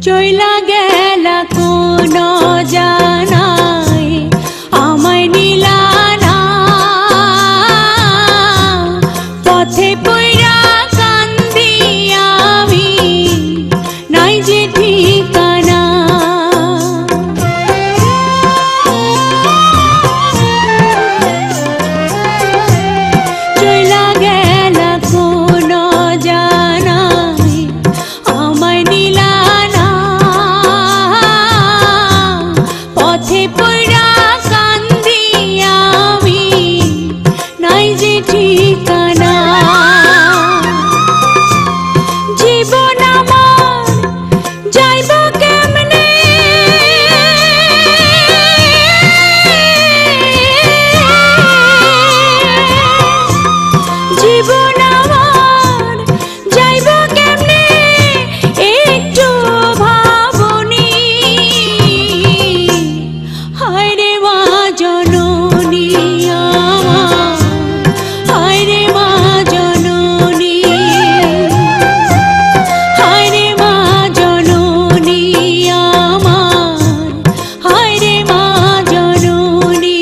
চইলা গেলা কোন জানাই আমায় নিলা না, পথে পইরা কান্দি আমি নাই যে ঠিকানা। চইলা গেলা কোন জানাই আমায় নিলা পথে পড়া কান্দি আমি নাই যে ঠিকানা। জীবন আমার যাইব কেমনে, জীবন আমার যাইব কেমনে একটু ভাবনি। হায়রে মা জননী আমার, হায়রে মা জননী, হায়রে মা জননী আমার, হায়রে মা জননী।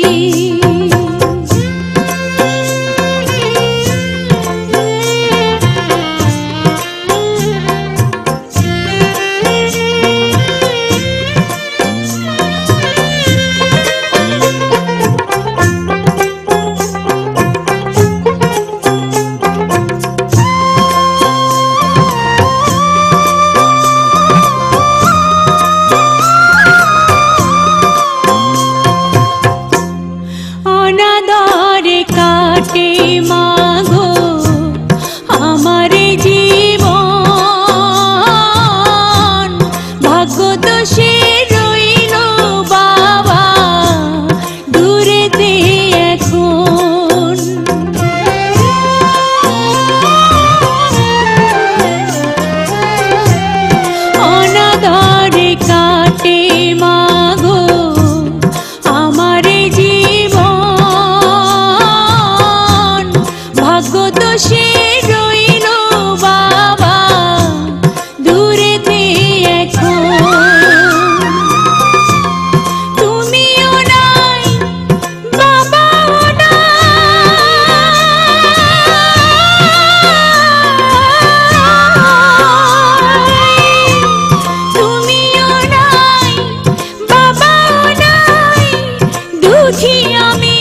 অনাদরে কাটে মাগো আমার জীবন, ভাগ্য দোষে রইল বাবা দূরেতে এখন। অনাদরে কাটে মাগো আমার জীবন, ভাগ্য দোষে রইল বাবা দূরেতে এখন। তুমিও নাই বাবাও নাই, তুমিও নাই বাবাও নাই, দুঃখী আমি